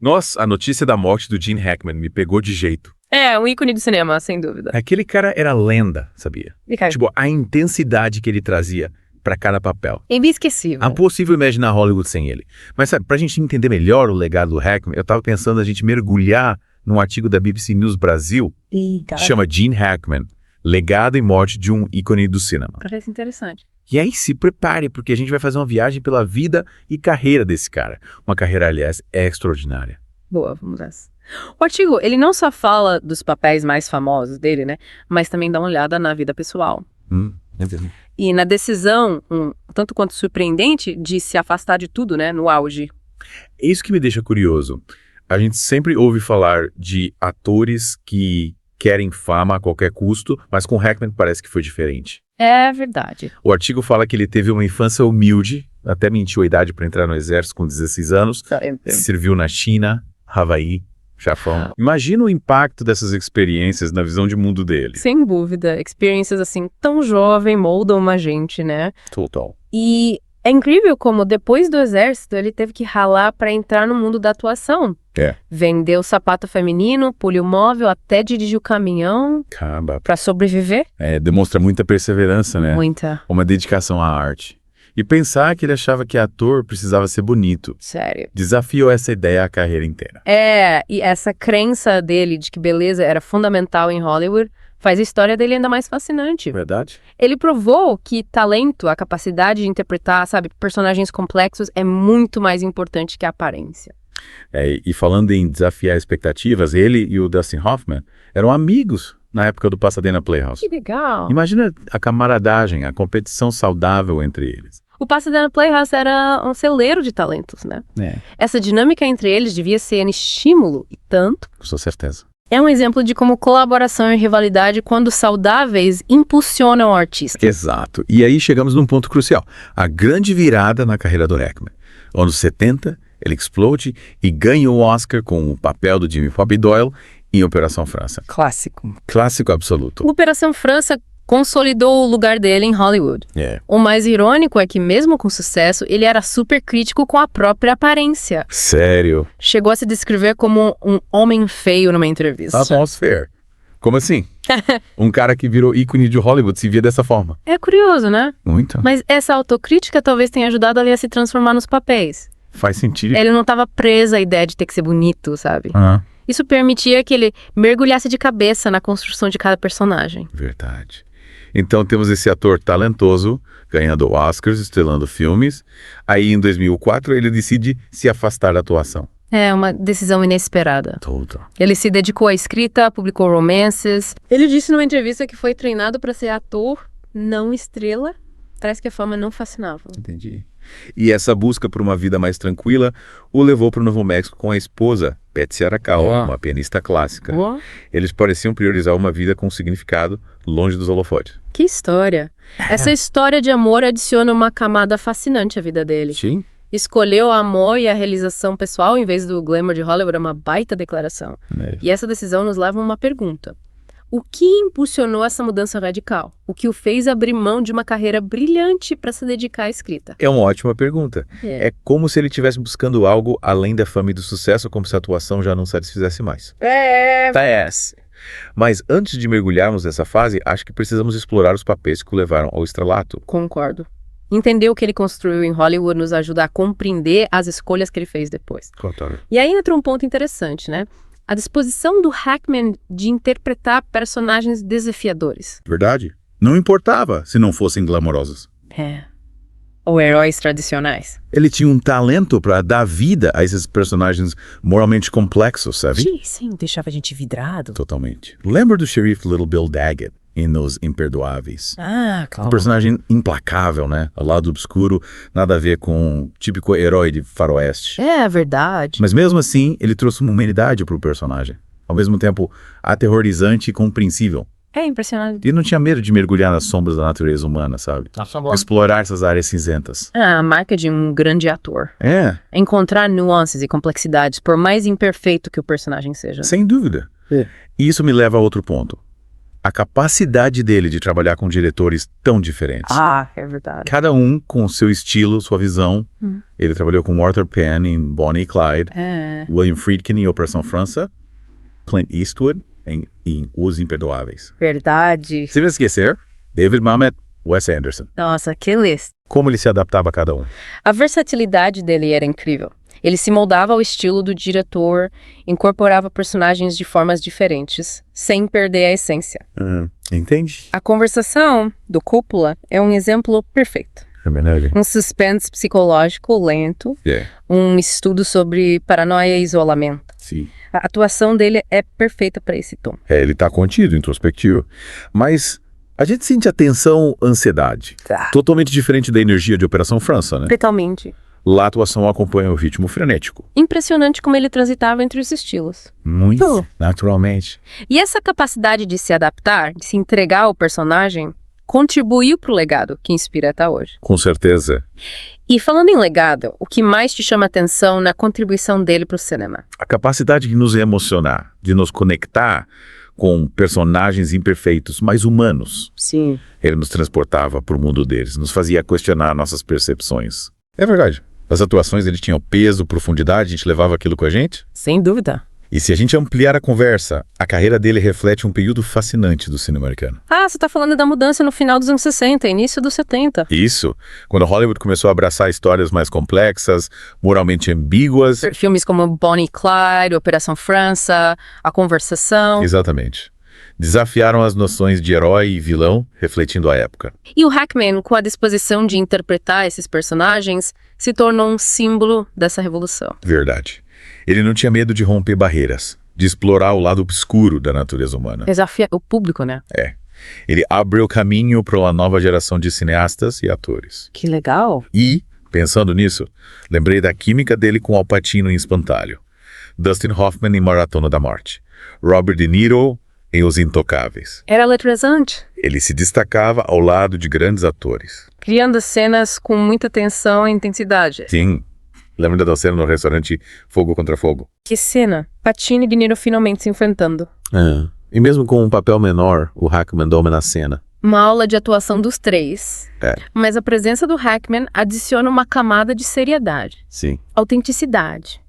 Nossa, a notícia da morte do Gene Hackman me pegou de jeito. É, um ícone do cinema, sem dúvida. Aquele cara era lenda, sabia? Tipo, a intensidade que ele trazia pra cada papel. Inesquecível. É impossível imaginar Hollywood sem ele. Mas sabe, pra gente entender melhor o legado do Hackman, eu tava pensando a gente mergulhar num artigo da BBC News Brasil, que chama Gene Hackman, Legado e Morte de um Ícone do Cinema. Parece interessante. E aí se prepare, porque a gente vai fazer uma viagem pela vida e carreira desse cara. Uma carreira, aliás, extraordinária. Boa, vamos nessa. O artigo, ele não só fala dos papéis mais famosos dele, né? Mas também dá uma olhada na vida pessoal. Entendo. E na decisão, tanto quanto surpreendente, de se afastar de tudo, né? No auge. É isso que me deixa curioso. A gente sempre ouve falar de atores que querem fama a qualquer custo, mas com Hackman parece que foi diferente. É verdade. O artigo fala que ele teve uma infância humilde, até mentiu a idade para entrar no exército com 16 anos, serviu na China, Havaí, Japão. Imagina o impacto dessas experiências na visão de mundo dele. Sem dúvida. Experiências assim, tão jovem, moldam uma gente, né? Total. E é incrível como depois do exército ele teve que ralar para entrar no mundo da atuação. Vendeu sapato feminino, poliomóvel, até dirigir o caminhão. Caramba. Para sobreviver. Demonstra muita perseverança, né? Muita. Uma dedicação à arte. E pensar que ele achava que ator precisava ser bonito. Sério. Desafiou essa ideia a carreira inteira. E essa crença dele de que beleza era fundamental em Hollywood faz a história dele ainda mais fascinante. Verdade? Ele provou que talento, a capacidade de interpretar, sabe, personagens complexos é muito mais importante que a aparência. E falando em desafiar expectativas, ele e o Dustin Hoffman eram amigos na época do Pasadena Playhouse. Que legal! Imagina a camaradagem, a competição saudável entre eles. O Pasadena Playhouse era um celeiro de talentos, né? Essa dinâmica entre eles devia ser um estímulo e tanto. Com certeza. É um exemplo de como colaboração e rivalidade, quando saudáveis, impulsionam o artista. Exato. E aí chegamos num ponto crucial. A grande virada na carreira do Hackman. Anos 70, ele explode e ganha o Oscar com o papel do Jimmy Pop Doyle em Operação França. Clássico. Clássico absoluto. Operação França consolidou o lugar dele em Hollywood. O mais irônico é que, mesmo com sucesso, ele era super crítico com a própria aparência. Sério? Chegou a se descrever como um homem feio numa entrevista. Atmosphere. Como assim? Um cara que virou ícone de Hollywood se via dessa forma. É curioso, né? Muito. Mas essa autocrítica talvez tenha ajudado ele a se transformar nos papéis. Faz sentido. Ele não estava preso à ideia de ter que ser bonito, sabe? Isso permitia que ele mergulhasse de cabeça na construção de cada personagem. Verdade. Então temos esse ator talentoso, ganhando Oscars, estrelando filmes. Aí em 2004 ele decide se afastar da atuação. É uma decisão inesperada. Total. Ele se dedicou à escrita, publicou romances. Ele disse numa entrevista que foi treinado para ser ator, não estrela. Parece que a fama não fascinava. Entendi. E essa busca por uma vida mais tranquila o levou para o Novo México com a esposa, Patsy Arakawa, uma pianista clássica. Eles pareciam priorizar uma vida com significado, longe dos holofotes. Que história! Essa história de amor adiciona uma camada fascinante à vida dele. Sim. Escolheu o amor e a realização pessoal em vez do glamour de Hollywood é uma baita declaração. E essa decisão nos leva a uma pergunta. O que impulsionou essa mudança radical? O que o fez abrir mão de uma carreira brilhante para se dedicar à escrita? É uma ótima pergunta. É como se ele estivesse buscando algo além da fama e do sucesso, como se a atuação já não satisfizesse mais. Mas antes de mergulharmos nessa fase, acho que precisamos explorar os papéis que o levaram ao estrelato. Concordo. Entender o que ele construiu em Hollywood nos ajuda a compreender as escolhas que ele fez depois. Concordo. E aí entra um ponto interessante, né? A disposição do Hackman de interpretar personagens desafiadores. Verdade. Não importava se não fossem glamourosos. Ou heróis tradicionais. Ele tinha um talento para dar vida a esses personagens moralmente complexos, sabe? Sim, deixava a gente vidrado. Totalmente. Lembra do xerife Little Bill Daggett em Nos Imperdoáveis? Claro. Um personagem implacável, né? Ao lado obscuro, nada a ver com o típico herói de faroeste. É verdade. Mas mesmo assim, ele trouxe uma humanidade para o personagem. Ao mesmo tempo, aterrorizante e compreensível. É impressionante. E não tinha medo de mergulhar nas sombras da natureza humana, sabe? Explorar essas áreas cinzentas. A marca de um grande ator. Encontrar nuances e complexidades, por mais imperfeito que o personagem seja. Sem dúvida. E isso me leva a outro ponto. a capacidade dele de trabalhar com diretores tão diferentes. É verdade. Cada um com seu estilo, sua visão. Ele trabalhou com Arthur Penn em Bonnie e Clyde, William Friedkin em Operação França, Clint Eastwood em Os Imperdoáveis. Verdade. Sem esquecer, David Mamet, Wes Anderson. Nossa, que lista. Como ele se adaptava a cada um. A versatilidade dele era incrível. Ele se moldava ao estilo do diretor, incorporava personagens de formas diferentes, sem perder a essência. Entende? A conversação do Coppola é um exemplo perfeito. É verdade. Um suspense psicológico lento, um estudo sobre paranoia e isolamento. Sim. A atuação dele é perfeita para esse tom. Ele tá contido, introspectivo. Mas a gente sente a tensão, ansiedade. Totalmente diferente da energia de Operação França, né? Totalmente. Lá a atuação acompanha o ritmo frenético. Impressionante como ele transitava entre os estilos. Muito, naturalmente. E essa capacidade de se adaptar, de se entregar ao personagem, contribuiu para o legado que inspira até hoje. Com certeza. E falando em legado, o que mais te chama atenção na contribuição dele para o cinema? A capacidade de nos emocionar, de nos conectar com personagens imperfeitos, mas humanos. Sim. Ele nos transportava para o mundo deles, nos fazia questionar nossas percepções. É verdade. As atuações, eles tinham peso, profundidade, a gente levava aquilo com a gente. Sem dúvida. E se a gente ampliar a conversa, a carreira dele reflete um período fascinante do cinema americano. Você está falando da mudança no final dos anos 60, início dos 70. Isso, quando Hollywood começou a abraçar histórias mais complexas, moralmente ambíguas. Filmes como Bonnie e Clyde, Operação França, A Conversação. Exatamente. Desafiaram as noções de herói e vilão, refletindo a época. E o Hackman, com a disposição de interpretar esses personagens, se tornou um símbolo dessa revolução. Verdade. Ele não tinha medo de romper barreiras, de explorar o lado obscuro da natureza humana. Desafia o público, né? Ele abriu caminho para uma nova geração de cineastas e atores. Que legal. E, pensando nisso, lembrei da química dele com Al Pacino em Espantalho, Dustin Hoffman em Maratona da Morte, Robert De Niro em Os Intocáveis. Era eletrizante. Ele se destacava ao lado de grandes atores. Criando cenas com muita tensão e intensidade. Sim. Lembra da cena no restaurante Fogo contra Fogo? Que cena! Pacino e De Niro finalmente se enfrentando. E mesmo com um papel menor, o Hackman domina a cena. Uma aula de atuação dos três. Mas a presença do Hackman adiciona uma camada de seriedade. Sim. Autenticidade.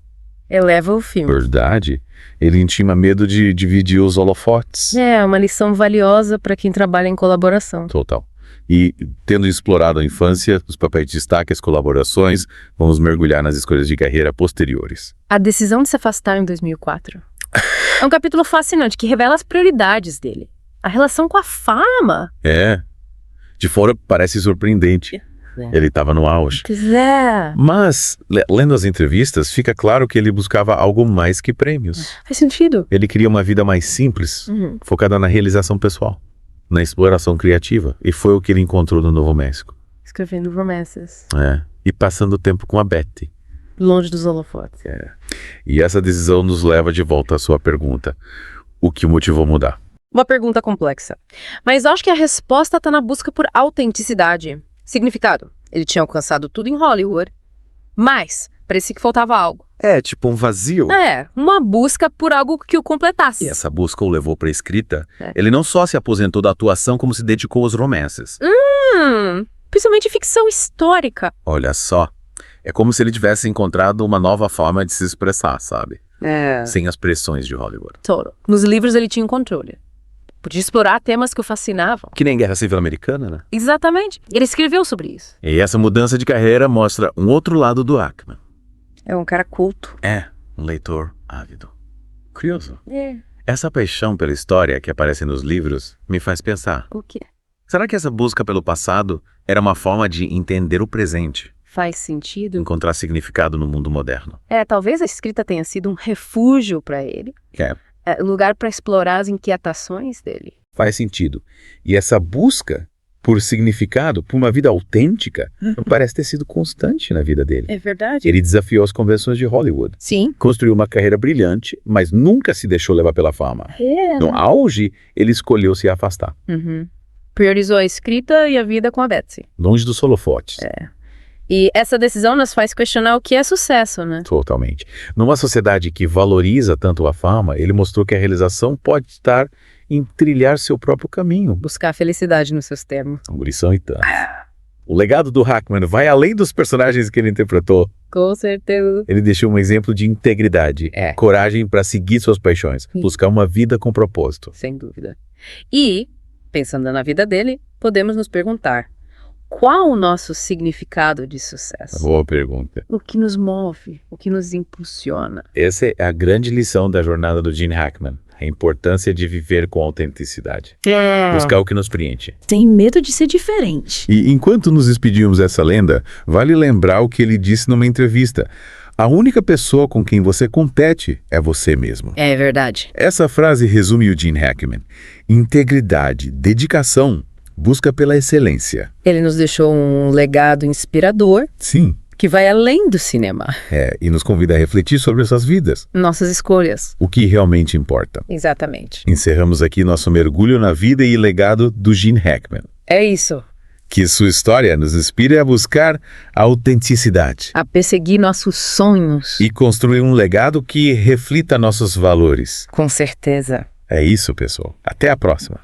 Eleva o filme. Verdade. Ele intima medo de dividir os holofotes. É uma lição valiosa para quem trabalha em colaboração. Total. E, tendo explorado a infância, os papéis de destaque, as colaborações, vamos mergulhar nas escolhas de carreira posteriores. A decisão de se afastar em 2004 é um capítulo fascinante que revela as prioridades dele. A relação com a fama. De fora parece surpreendente. Ele estava no auge. Mas, lendo as entrevistas, fica claro que ele buscava algo mais que prêmios. Faz sentido. Ele queria uma vida mais simples, focada na realização pessoal, na exploração criativa. E foi o que ele encontrou no Novo México. Escrevendo romances. E passando tempo com a Betty. Longe dos holofotes. E essa decisão nos leva de volta à sua pergunta. O que o motivou a mudar? Uma pergunta complexa. Mas acho que a resposta está na busca por autenticidade. Significado. Ele tinha alcançado tudo em Hollywood. Mas parecia que faltava algo. Tipo um vazio. Uma busca por algo que o completasse. E essa busca o levou para a escrita. Ele não só se aposentou da atuação, como se dedicou aos romances. Principalmente ficção histórica. Olha só. É como se ele tivesse encontrado uma nova forma de se expressar, sabe? Sem as pressões de Hollywood. Total. Nos livros ele tinha controle. Podia explorar temas que o fascinavam. Que nem Guerra Civil Americana, né? Exatamente. Ele escreveu sobre isso. E essa mudança de carreira mostra um outro lado do Hackman. É um cara culto. Um leitor ávido. Curioso. Essa paixão pela história que aparece nos livros me faz pensar. O quê? Será que essa busca pelo passado era uma forma de entender o presente? Faz sentido. Encontrar significado no mundo moderno. Talvez a escrita tenha sido um refúgio para ele. Lugar para explorar as inquietações dele. Faz sentido. E essa busca por significado, por uma vida autêntica, parece ter sido constante na vida dele. É verdade. Ele desafiou as convenções de Hollywood. Sim. Construiu uma carreira brilhante, mas nunca se deixou levar pela fama. No auge, ele escolheu se afastar. Priorizou a escrita e a vida com a Betsy. Longe dos holofotes. E essa decisão nos faz questionar o que é sucesso, né? Totalmente. Numa sociedade que valoriza tanto a fama, ele mostrou que a realização pode estar em trilhar seu próprio caminho. Buscar a felicidade nos seus termos. Lição e tanto. O legado do Hackman vai além dos personagens que ele interpretou. Com certeza. Ele deixou um exemplo de integridade, coragem para seguir suas paixões, buscar uma vida com propósito. Sem dúvida. E, pensando na vida dele, podemos nos perguntar: qual o nosso significado de sucesso? Boa pergunta. O que nos move? O que nos impulsiona? Essa é a grande lição da jornada do Gene Hackman. A importância de viver com autenticidade. Buscar o que nos preenche. Sem medo de ser diferente. E enquanto nos despedimos dessa lenda, vale lembrar o que ele disse numa entrevista. A única pessoa com quem você compete é você mesmo. É verdade. Essa frase resume o Gene Hackman. Integridade, dedicação, busca pela excelência. Ele nos deixou um legado inspirador. Sim. Que vai além do cinema. E nos convida a refletir sobre essas vidas. Nossas escolhas. O que realmente importa. Exatamente. Encerramos aqui nosso mergulho na vida e legado do Gene Hackman. É isso. Que sua história nos inspire a buscar a autenticidade. A perseguir nossos sonhos. E construir um legado que reflita nossos valores. Com certeza. É isso, pessoal. Até a próxima.